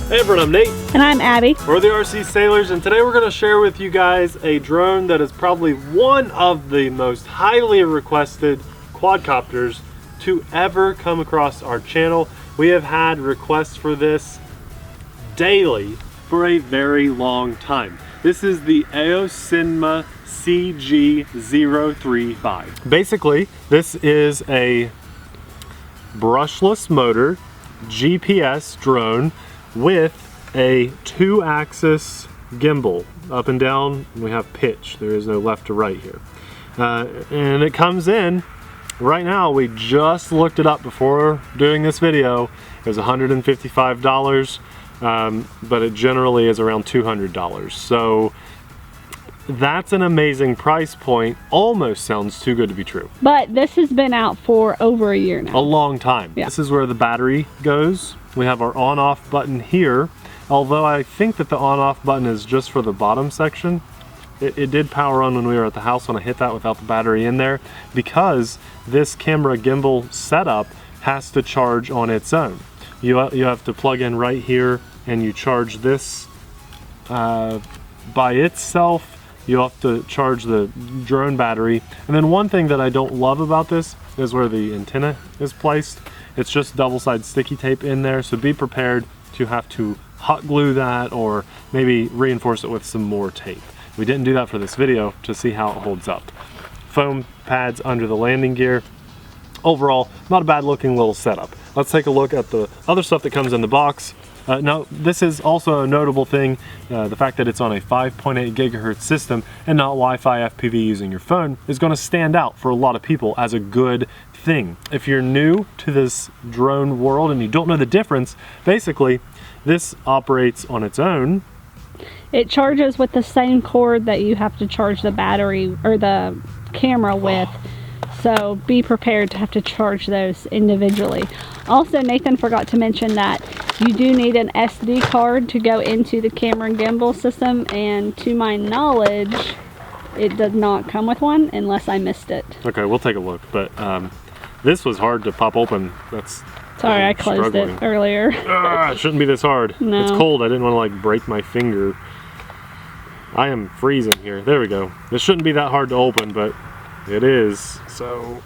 Hey everyone, I'm Nate. And I'm Abby. We're the TheRcSaylors, and today we're going to share with you guys a drone that is probably one of the most highly requested quadcopters to ever come across our channel. We have had requests for this daily for a very long time. This is the AOSENMA CG035. Basically, this is a brushless motor GPS drone with a 2-axis gimbal. Up and down, we have pitch. There is no left to right here. And it comes in, right now, we just looked it up before doing this video. It was $155, but it generally is around $200. So that's an amazing price point. Almost sounds too good to be true. But this has been out for over a year now. A long time. Yeah. This is where the battery goes. We have our on-off button here. Although I think that the on-off button is just for the bottom section. It did power on when we were at the house when I hit that without the battery in there, because this camera gimbal setup has to charge on its own. You have to plug in right here and you charge this by itself. You have to charge the drone battery. And then one thing that I don't love about this is where the antenna is placed. It's just double-sided sticky tape in there, so be prepared to have to hot glue that or maybe reinforce it with some more tape. We didn't do that for this video to see how it holds up. Foam pads under the landing gear. Overall, not a bad looking little setup. Let's take a look at the other stuff that comes in the box. Now, this is also a notable thing, the fact that it's on a 5.8 gigahertz system and not Wi-Fi FPV using your phone is going to stand out for a lot of people as a good thing. If you're new to this drone world and you don't know the difference, basically this operates on its own. It charges with the same cord that you have to charge the battery or the camera with. So be prepared to have to charge those individually. Also, Nathan forgot to mention that you do need an SD card to go into the camera and gimbal system, and to my knowledge, it does not come with one unless I missed it. Okay, we'll take a look, but this was hard to pop open. Sorry, I closed it earlier. It shouldn't be this hard. No. It's cold. I didn't want to like break my finger. I am freezing here. There we go. This shouldn't be that hard to open, but it is. So,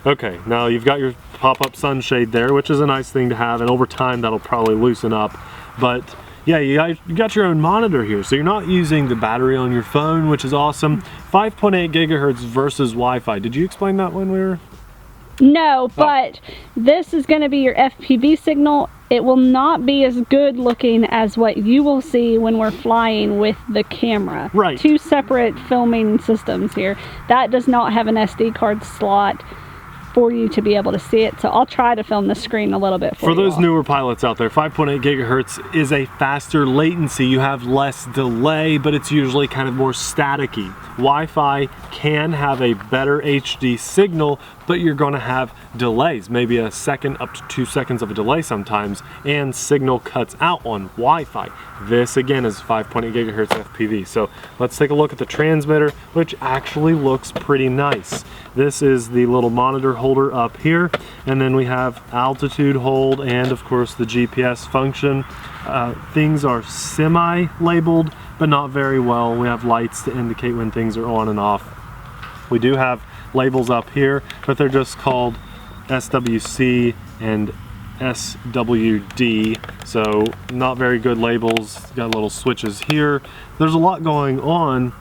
okay, now you've got your pop-up sunshade there, which is a nice thing to have, and over time that'll probably loosen up. But yeah, you got your own monitor here, so you're not using the battery on your phone, which is awesome. 5.8 gigahertz versus Wi-Fi. Did you explain that when we were? No, but this is going to be your FPV signal. It will not be as good looking as what you will see when we're flying with the camera. Right. Two separate filming systems here. That does not have an SD card slot for you to be able to see it. So I'll try to film the screen a little bit for you. For those newer pilots out there, 5.8 gigahertz is a faster latency. You have less delay, but it's usually kind of more staticky. Wi-Fi can have a better HD signal, but you're going to have delays, maybe a second up to 2 seconds of a delay sometimes, and signal cuts out on Wi-Fi. This again is 5.8 gigahertz FPV. So let's take a look at the transmitter, which actually looks pretty nice. This is the little monitor holder up here, and then we have altitude hold and of course the GPS function. Things are semi-labeled, but not very well. We have lights to indicate when things are on and off. We do have labels up here, but they're just called SWC and SWD, so not very good labels. Got little switches here. There's a lot going on.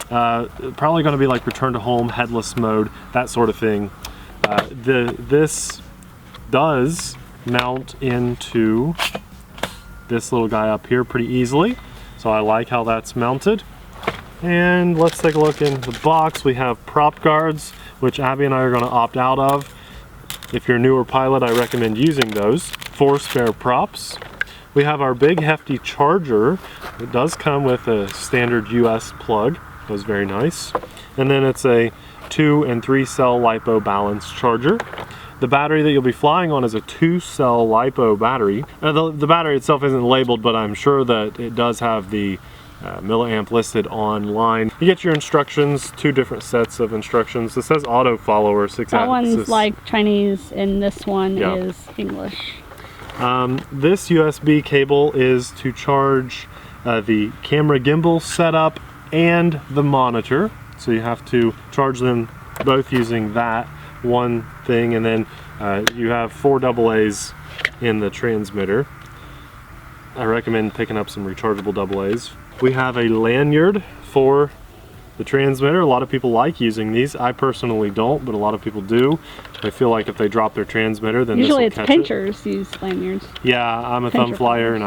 Probably going to be like return to home, headless mode, that sort of thing. This does mount into this little guy up here pretty easily, so I like how that's mounted. And let's take a look in the box. We have prop guards, which Abby and I are going to opt out of. If you're a newer pilot, I recommend using those. 4 spare props. We have our big hefty charger. It does come with a standard US plug. That was very nice. And then it's a 2 and 3 cell LiPo balance charger. The battery that you'll be flying on is a 2-cell LiPo battery. The battery itself isn't labeled, but I'm sure that it does have the milliamp listed online. You get your instructions, 2 different sets of instructions. It says auto follower 6 axis. That one's like Chinese and this one is English. This USB cable is to charge the camera gimbal setup and the monitor. So you have to charge them both using that one thing, and then you have 4 AA's in the transmitter. I recommend picking up some rechargeable AA's. We have a lanyard for the transmitter. A lot of people like using these. I personally don't, but a lot of people do. They feel like if they drop their transmitter, then usually this will it's catch pinchers use lanyards. Yeah, I'm a thumb flyer, and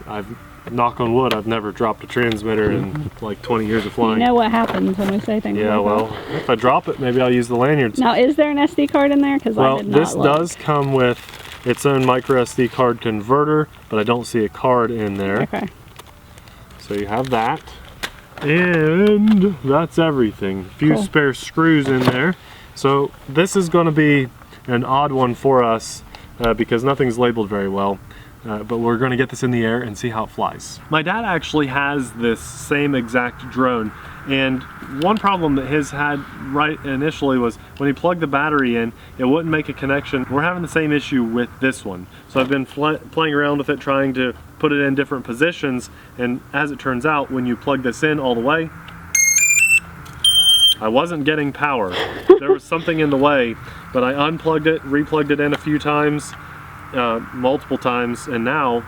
I've knock on wood, I've never dropped a transmitter in like 20 years of flying. You know what happens when we say things Yeah, like well, that. if I drop it, maybe I'll use the lanyards. Now, is there an SD card in there? Because I did not this does come with its own micro SD card converter, but I don't see a card in there. Okay. So you have that. And that's everything. A few spare screws in there. So this is going to be an odd one for us because nothing's labeled very well. But we're going to get this in the air and see how it flies. My dad actually has this same exact drone, and one problem that his had right initially was when he plugged the battery in, it wouldn't make a connection. We're having the same issue with this one. So I've been playing around with it, trying to put it in different positions, and as it turns out, when you plug this in all the way, I wasn't getting power. There was something in the way, but I unplugged it, replugged it in a few times, multiple times, and now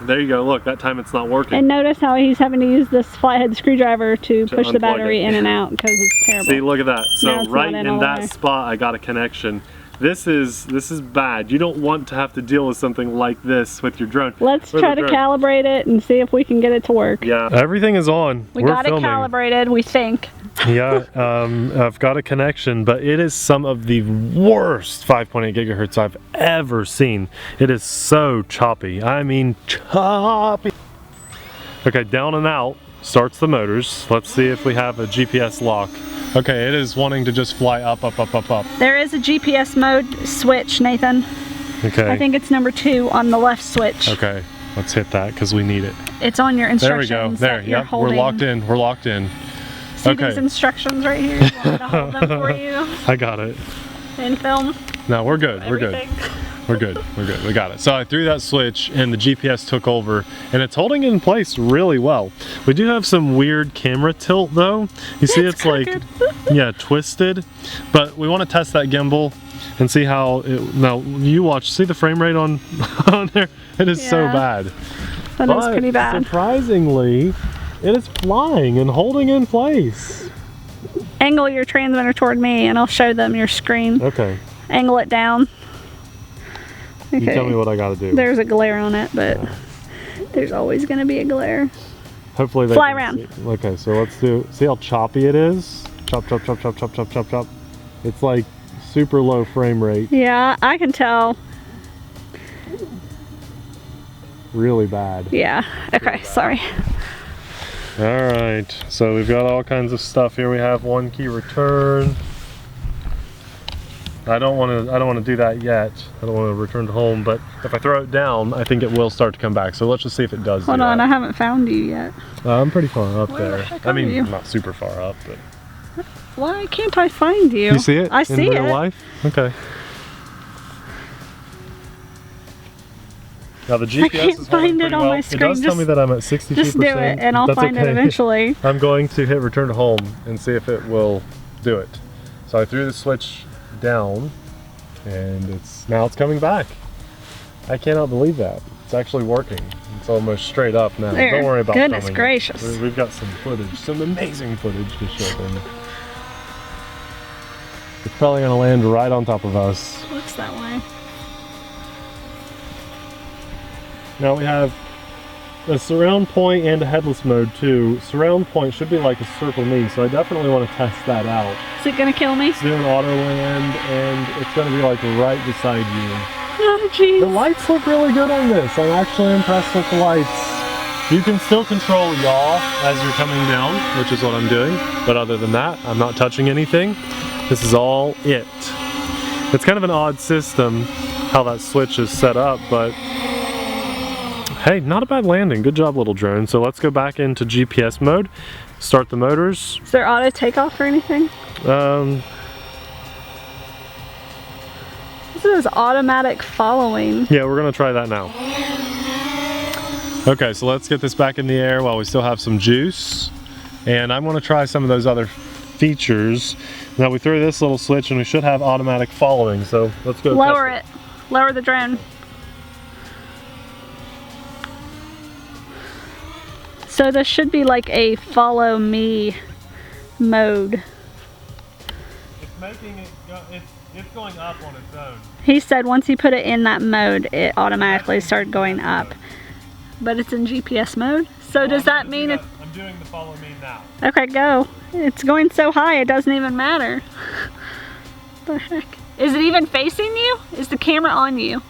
there you go. Look, that time it's not working. And notice how he's having to use this flathead screwdriver to push the battery in and out because it's terrible. See, look at that. So right in that way. spot I got a connection. This is bad. You don't want to have to deal with something like this with your drone. Let's try to calibrate it and see if we can get it to work. Yeah, everything is on. We got it calibrated, we think. Yeah, I've got a connection, but it is some of the worst 5.8 gigahertz I've ever seen. It is so choppy. I mean, choppy. Okay, down and out starts the motors. Let's see if we have a GPS lock. Okay, it is wanting to just fly up, up, up, up, up. There is a GPS mode switch, Nathan. Okay. I think it's number 2 on the left switch. Okay, let's hit that because we need it. It's on your instructions. There we go. There, yep, we're locked in. We're locked in. See these instructions right here? You want me to hold them for you? I got it. In film? No, we're good. Everything. We're good. We're good. We got it. So I threw that switch and the GPS took over, and it's holding it in place really well. We do have some weird camera tilt though. You see it's like, yeah, twisted. But we want to test that gimbal and see how it, now you watch, see the frame rate on there? It is so bad. That is pretty bad. Surprisingly, it is flying and holding in place. Angle your transmitter toward me and I'll show them your screen. Okay. Angle it down. Okay. You tell me what I gotta do. There's a glare on it, but there's always gonna be a glare. Hopefully they fly around. See. Okay, so let's do, see how choppy it is? Chop, chop, chop, chop, chop, chop, chop, chop. It's like super low frame rate. Yeah, I can tell. Really bad. Yeah, okay, sorry. All right, so we've got all kinds of stuff here. We have 1 key return. I don't want to do that yet. I don't want to return to home, but if I throw it down, I think it will start to come back. So let's just see if it does. Hold on, I haven't found you yet. I'm pretty far up Where there. the heck I mean, are you? not super far up, but. Why can't I find you? You see it? I see it. In real life? Okay. Now the GPS I can't is find it on my screen. It does tell me that I'm at 62%. Just do it and I'll That's find it eventually. I'm going to hit return to home and see if it will do it. So I threw the switch down and now it's coming back. I cannot believe that. It's actually working. It's almost straight up now. There. Don't worry about Goodness filming gracious. it. We've got some footage, some amazing footage to show them. It's probably going to land right on top of us. Looks that way. Now we have a surround point and a headless mode too. Surround point should be like a circle knee, so I definitely want to test that out. Is it gonna kill me? It's doing auto land and it's gonna be like right beside you. Oh jeez. The lights look really good on this. I'm actually impressed with the lights. You can still control yaw as you're coming down, which is what I'm doing. But other than that, I'm not touching anything. This is all it. It's kind of an odd system how that switch is set up, but hey, not a bad landing. Good job, little drone. So let's go back into GPS mode, start the motors. Is there auto takeoff or anything? This is says automatic following. Yeah, we're gonna try that now. Okay, so let's get this back in the air while we still have some juice. And I'm gonna try some of those other features. Now we throw this little switch and we should have automatic following, so let's go Lower it. Lower the drone. So this should be like a follow me mode. It's making it go, it's going up on its own. He said once you put it in that mode, it automatically started going up. But it's in GPS mode. So does that mean it? I'm doing the follow me now. Okay, go. It's going so high it doesn't even matter. What the heck? Is it even facing you? Is the camera on you?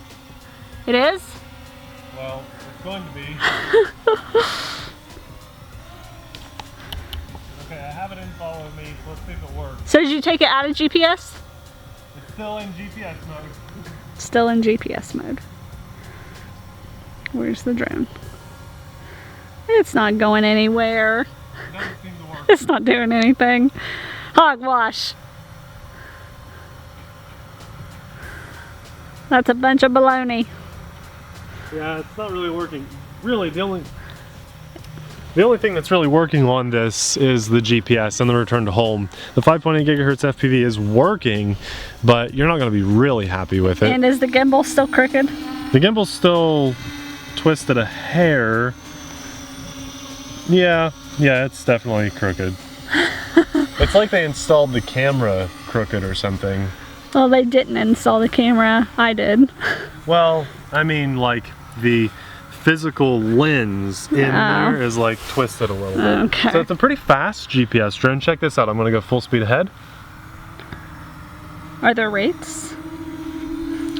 It is? Well, it's going to be. Okay, I have it in follow me, so let's see if it works. So did you take it out of GPS? It's still in GPS mode. Still in GPS mode. Where's the drone? It's not going anywhere. It doesn't seem to work. It's not doing anything. Hogwash. That's a bunch of baloney. Yeah, it's not really working. Really, the only thing that's really working on this is the GPS and the return to home. The 5.8 gigahertz FPV is working, but you're not going to be really happy with it. And is the gimbal still crooked? The gimbal's still twisted a hair. Yeah, it's definitely crooked. It's like they installed the camera crooked or something. Well, they didn't install the camera. I did. Well, I mean, like the physical lens in there is like twisted a little bit. Okay. So it's a pretty fast GPS drone. Check this out. I'm gonna go full speed ahead. Are there rates?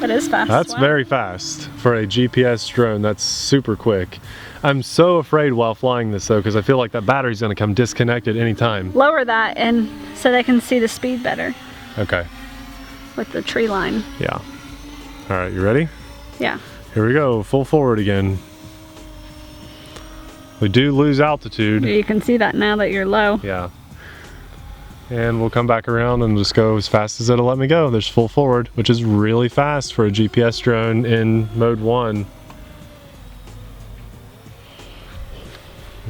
That is fast. That's very fast for a GPS drone. That's super quick. I'm so afraid while flying this though, because I feel like that battery's gonna come disconnected anytime. Lower that and so they can see the speed better Okay. with the tree line. Yeah. All right, you ready? Yeah. Here we go, full forward again. We do lose altitude. You can see that now that you're low. Yeah. And we'll come back around and just go as fast as it'll let me go. There's full forward, which is really fast for a GPS drone in mode 1.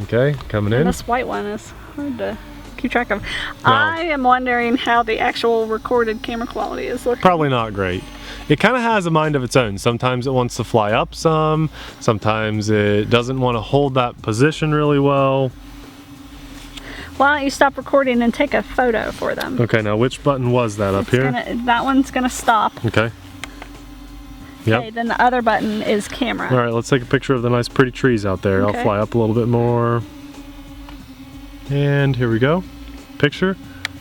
Okay, coming in. And this white one is hard to keep track of. Wow. I am wondering how the actual recorded camera quality is looking. Probably not great. It kind of has a mind of its own. Sometimes it wants to fly up some, sometimes it doesn't want to hold that position really well. Why don't you stop recording and take a photo for them? Okay, now which button was that up here? That one's gonna stop. Okay. Yep. Okay, then the other button is camera. All right, let's take a picture of the nice pretty trees out there. Okay. I'll fly up a little bit more. And here we go. Picture.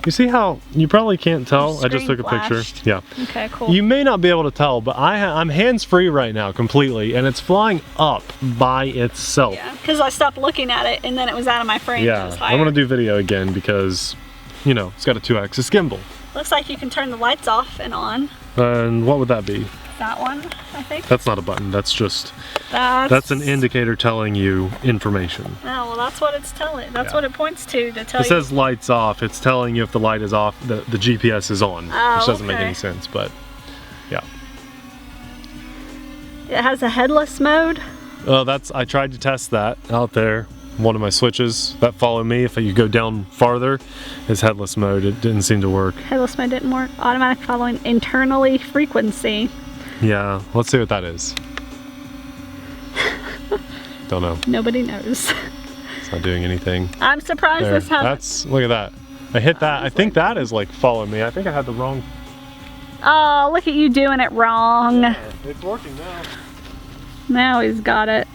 You see how, you probably can't tell, I just took a picture. Yeah. Okay, cool. You may not be able to tell, but I'm hands-free right now completely, and it's flying up by itself. Yeah, because I stopped looking at it and then it was out of my frame. Yeah, I'm gonna do video again because, you know, it's got a 2-axis gimbal. Looks like you can turn the lights off and on. And what would that be? That one, I think. That's not a button, that's just, that's an indicator telling you information. Oh, well that's what it's telling. That's what it points to tell you. It says lights off, it's telling you if the light is off, the GPS is on, which doesn't make any sense, but yeah. It has a headless mode. Oh, I tried to test that out there. One of my switches that follow me, if you go down farther, is headless mode. It didn't seem to work. Headless mode didn't work. Automatic following internally frequency. Yeah, let's see what that is. Don't know. Nobody knows. It's not doing anything. I'm surprised There. this has. Look at that. I hit that. I think that is like follow me. I think I had the wrong. Oh, look at you doing it wrong. Yeah, it's working now. Now he's got it.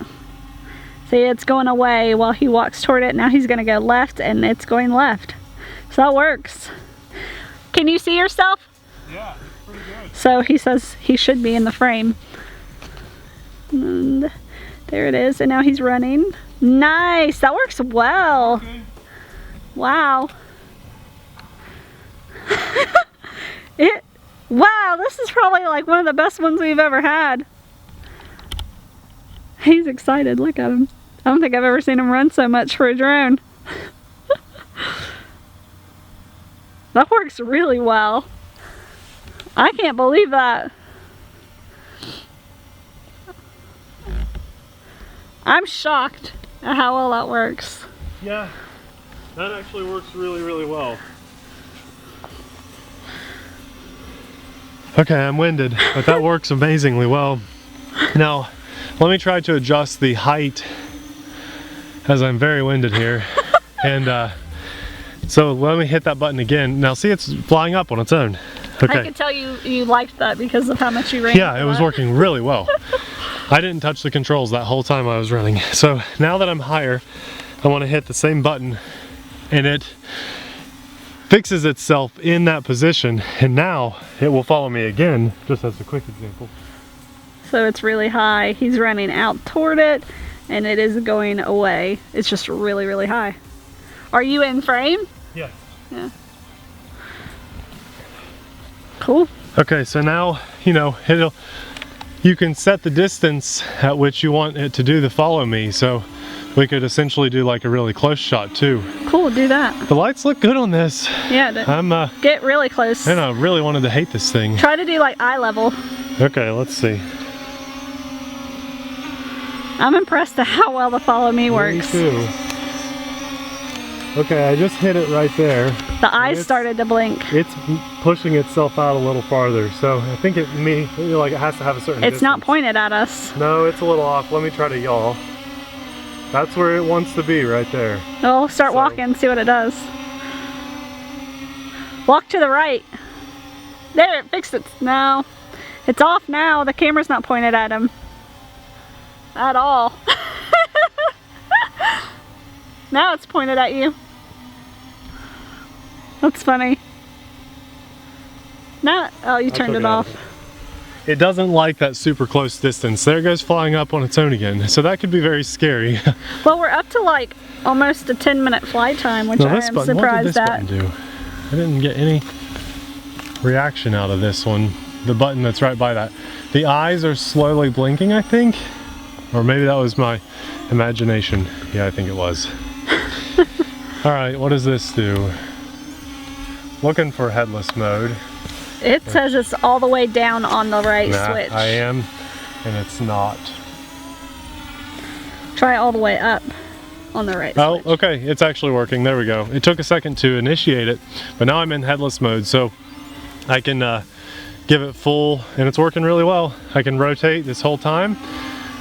See, it's going away while he walks toward it. Now he's gonna go left and it's going left. So that works. Can you see yourself? Yeah, it's pretty good. So he says he should be in the frame. And there it is, and now he's running. Nice, that works well. Okay. Wow. Wow, this is probably like one of the best ones we've ever had. He's excited, look at him. I don't think I've ever seen him run so much for a drone. That works really well. I can't believe that. I'm shocked at how well that works. Yeah, that actually works really, really well. Okay, I'm winded, but that works amazingly well. Now, let me try to adjust the height as I'm very winded here. And so let me hit that button again. Now see, it's flying up on its own. Okay. I could tell you liked that because of how much you ran. Yeah, it was working really well. I didn't touch the controls that whole time I was running. So now that I'm higher, I want to hit the same button and it fixes itself in that position, and now it will follow me again, just as a quick example. So it's really high. He's running out toward it and it is going away. It's just really, really high. Are you in frame? Yeah. Yeah. Cool. Okay, so now, you know, you can set the distance at which you want it to do the follow me. So we could essentially do like a really close shot too. Cool, do that. The lights look good on this. Yeah, I'm get really close. and I really wanted to hate this thing. Try to do like eye level. Okay, let's see. I'm impressed at how well the follow me works. Me too. Okay, I just hit it right there. The eyes started to blink. It's pushing itself out a little farther, so I think it has to have a certain It's distance. not pointed at us. No, it's a little off. Let me try to yaw. That's where it wants to be, right there. Oh, start walking, see what it does. Walk to the right. There, it fixed it. No, it's off now. The camera's not pointed at him at all. Now it's pointed at you. That's funny. Now, oh, you turned it off. It doesn't like that super close distance. There it goes flying up on its own again. So that could be very scary. Well, we're up to like almost a 10-minute flight time, which I am surprised what did this at. button do? I didn't get any reaction out of this one. The button that's right by that. The eyes are slowly blinking, I think. Or maybe that was my imagination. Yeah, I think it was. All right, what does this do? Looking for headless mode. It says it's all the way down on the right switch. I am, and it's not. Try all the way up on the right switch. Oh, okay, it's actually working. There we go. It took a second to initiate it, but now I'm in headless mode, so I can give it full, and it's working really well. I can rotate this whole time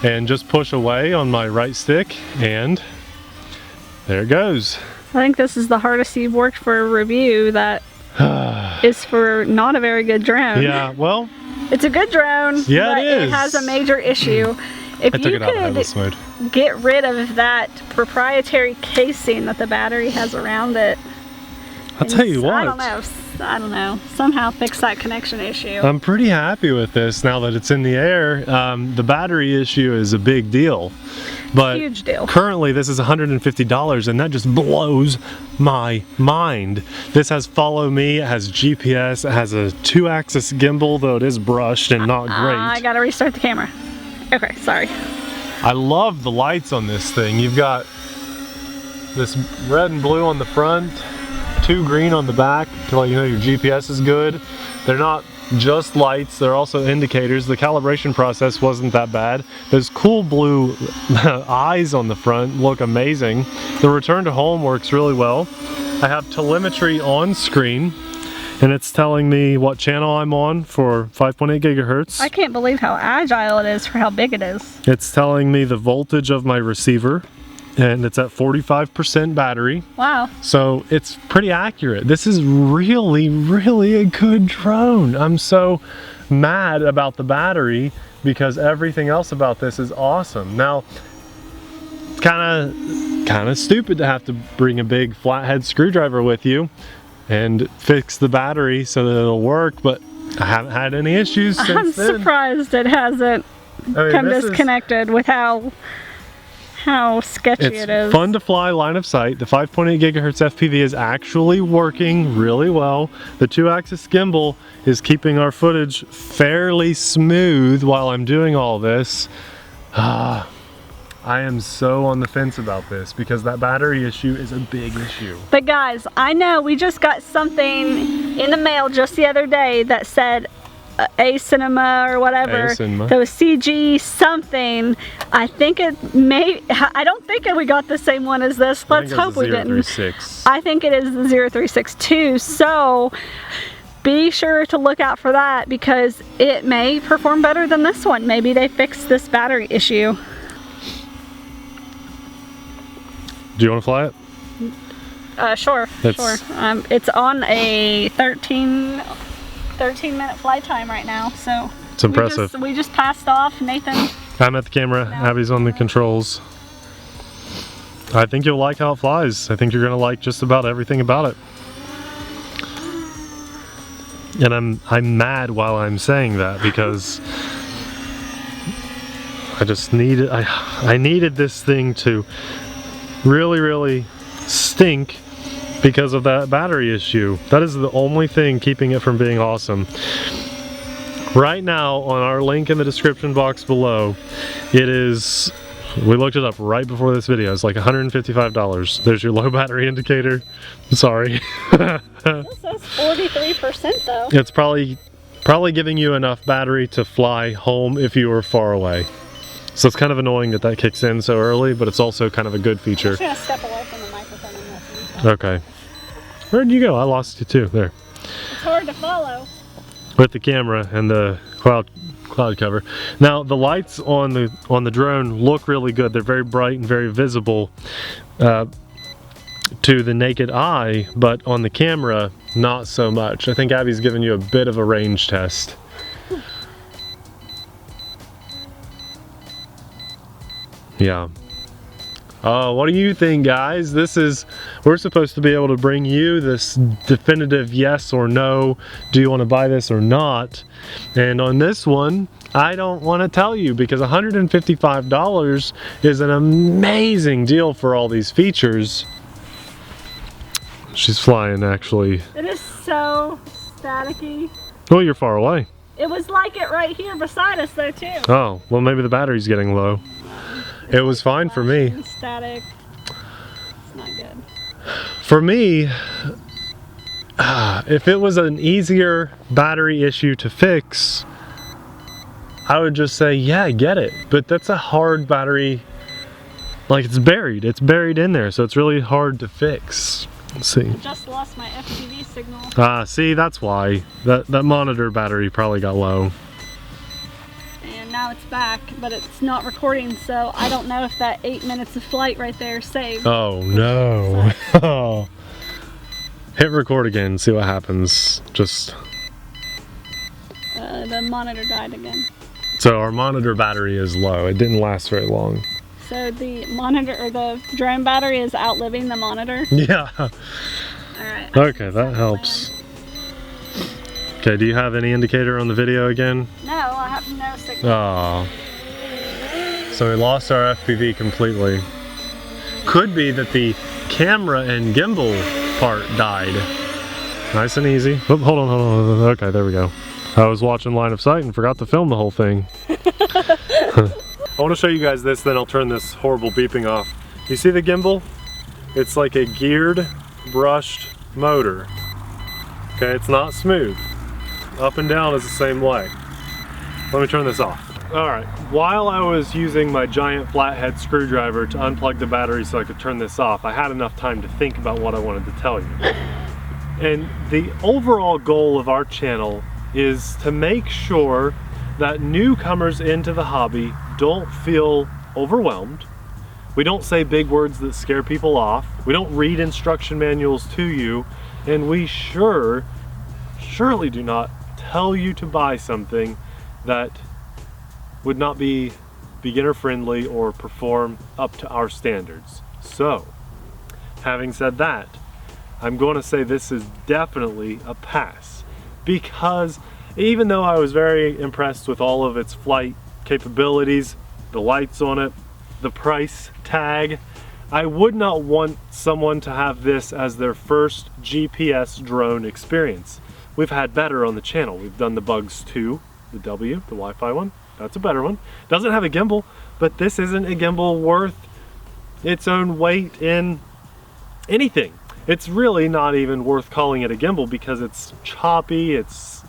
and just push away on my right stick, and there it goes. I think this is the hardest you've worked for a review that is for not a very good drone. Yeah, well, it's a good drone, yeah, but it is. it has a major issue. If I took you it out of headless could mode. get rid of that proprietary casing that the battery has around it, I'll tell you what. I don't know. Somehow fix that connection issue. I'm pretty happy with this now that it's in the air. The battery issue is a big deal. But huge deal. Currently this is $150 and that just blows my mind. This has follow me, it has GPS, it has a 2-axis gimbal, though it is brushed and not great. I gotta restart the camera. Okay, sorry. I love the lights on this thing. You've got this red and blue on the front, 2 green on the back to let you know your GPS is good. They're not just lights, they're also indicators. The calibration process wasn't that bad. Those cool blue eyes on the front look amazing. The return to home works really well. I have telemetry on screen and it's telling me what channel I'm on for 5.8 gigahertz. I can't believe how agile it is for how big it is. It's telling me the voltage of my receiver, and it's at 45% battery. Wow. So it's pretty accurate. This is really, really a good drone. I'm so mad about the battery because everything else about this is awesome. Now, it's kind of stupid to have to bring a big flathead screwdriver with you and fix the battery so that it'll work, but I haven't had any issues since I'm then. surprised it hasn't come disconnected with how sketchy it is. It's fun to fly line of sight. The 5.8 gigahertz FPV is actually working really well. The 2-axis gimbal is keeping our footage fairly smooth while I'm doing all this. I am so on the fence about this because that battery issue is a big issue. But guys, I know we just got something in the mail just the other day that said AOSENMA or whatever. AOSENMA. Those CG something. I think it may, I don't think we got the same one as this. Let's hope we didn't. 036. I think it is the 0362. So be sure to look out for that because it may perform better than this one. Maybe they fixed this battery issue. Do you want to fly it? Sure. It's on a 13-minute flight time right now, so it's impressive. We just passed off. Nathan. I'm at the camera. Abby's on the controls. I think you'll like how it flies. I think you're gonna like just about everything about it. And I'm mad while I'm saying that because I just needed I needed this thing to really stink because of that battery issue. That is the only thing keeping it from being awesome. Right now on our link in the description box below, it is, we looked it up right before this video, it's like $155. There's your low battery indicator. Sorry. This says 43% though. It's probably giving you enough battery to fly home if you were far away. So it's kind of annoying that that kicks in so early, but it's also kind of a good feature. I'm just gonna step away from the microphone and let you go. Okay. Where did you go? I lost you too. There. It's hard to follow. With the camera and the cloud cover. Now the lights on the drone look really good. They're very bright and very visible to the naked eye, but on the camera, not so much. I think Abby's given you a bit of a range test. Yeah. Oh, what do you think, guys? We're supposed to be able to bring you this definitive yes or no. Do you want to buy this or not? And on this one, I don't want to tell you because $155 is an amazing deal for all these features. She's flying, actually. It is so staticky. Oh, you're far away. It was like it right here beside us though too. Oh, well maybe the battery's getting low. It was fine for me. Static. It's not good. For me, if it was an easier battery issue to fix, I would just say, yeah, get it. But that's a hard battery, like it's buried in there, so it's really hard to fix. Let's see. I just lost my FPV signal. See, that's why. That monitor battery probably got low. And now it's back, but it's not recording, so I don't know if that 8 minutes of flight right there is saved. Oh no. Oh. Hit record again, see what happens. Just the monitor died again. So our monitor battery is low. It didn't last very long. So the monitor or the drone battery is outliving the monitor? Yeah. Alright. Okay, that helps. Okay, do you have any indicator on the video again? No, I have no signal. Oh. So we lost our FPV completely. Could be that the camera and gimbal part died. Nice and easy. Oh, hold on. Okay, there we go. I was watching line of sight and forgot to film the whole thing. I want to show you guys this, then I'll turn this horrible beeping off. You see the gimbal? It's like a geared, brushed motor. Okay, it's not smooth. Up and down is the same way. Let me turn this off. Alright, while I was using my giant flathead screwdriver to unplug the battery so I could turn this off, I had enough time to think about what I wanted to tell you. And the overall goal of our channel is to make sure that newcomers into the hobby don't feel overwhelmed. We don't say big words that scare people off. We don't read instruction manuals to you. And we surely do not tell you to buy something that would not be beginner friendly or perform up to our standards. So, having said that, I'm going to say this is definitely a pass, because even though I was very impressed with all of its flight capabilities, the lights on it, the price tag, I would not want someone to have this as their first GPS drone experience. We've had better on the channel. We've done the Bugs 2, the W, the Wi-Fi one. That's a better one. Doesn't have a gimbal, but this isn't a gimbal worth its own weight in anything. It's really not even worth calling it a gimbal because it's choppy, it's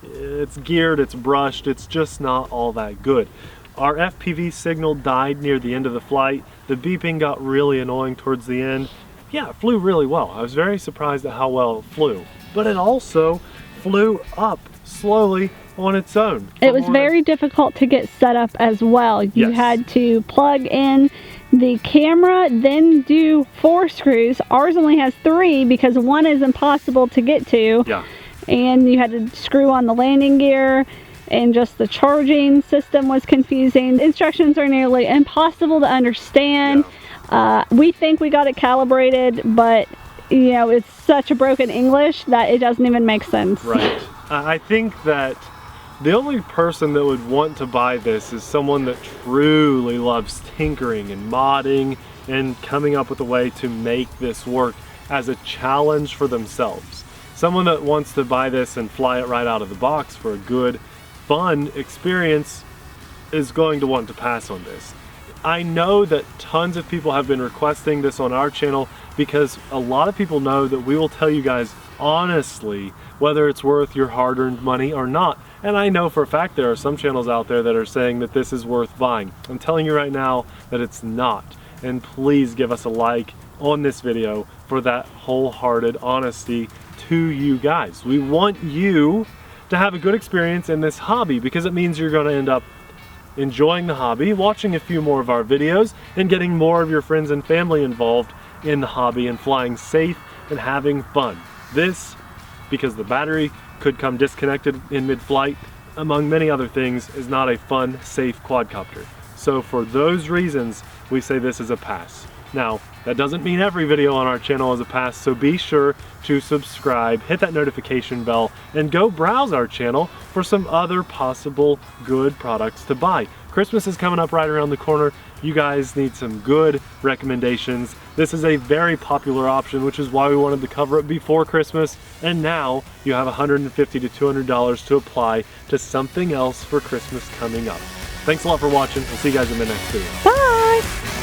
It's geared, it's brushed, it's just not all that good. Our FPV signal died near the end of the flight. The beeping got really annoying towards the end. Yeah, it flew really well. I was very surprised at how well it flew. But it also flew up slowly on its own. It was very difficult to get set up as well. You had to plug in the camera, then do 4 screws. Ours only has 3 because 1 is impossible to get to. Yeah. And you had to screw on the landing gear, and just the charging system was confusing. The instructions are nearly impossible to understand. Yeah. We think we got it calibrated, but you know, it's such a broken English that it doesn't even make sense. Right. I think that the only person that would want to buy this is someone that truly loves tinkering and modding and coming up with a way to make this work as a challenge for themselves. Someone that wants to buy this and fly it right out of the box for a good, fun experience is going to want to pass on this. I know that tons of people have been requesting this on our channel because a lot of people know that we will tell you guys honestly whether it's worth your hard-earned money or not. And I know for a fact there are some channels out there that are saying that this is worth buying. I'm telling you right now that it's not. And please give us a like on this video for that wholehearted honesty to you guys. We want you to have a good experience in this hobby because it means you're going to end up enjoying the hobby, watching a few more of our videos, and getting more of your friends and family involved in the hobby and flying safe and having fun. This, because the battery could come disconnected in mid-flight, among many other things, is not a fun, safe quadcopter. So for those reasons, we say this is a pass. Now, that doesn't mean every video on our channel is a pass, so be sure to subscribe, hit that notification bell, and go browse our channel for some other possible good products to buy. Christmas is coming up right around the corner. You guys need some good recommendations. This is a very popular option, which is why we wanted to cover it before Christmas, and now you have $150 to $200 to apply to something else for Christmas coming up. Thanks a lot for watching. We'll see you guys in the next video. Bye!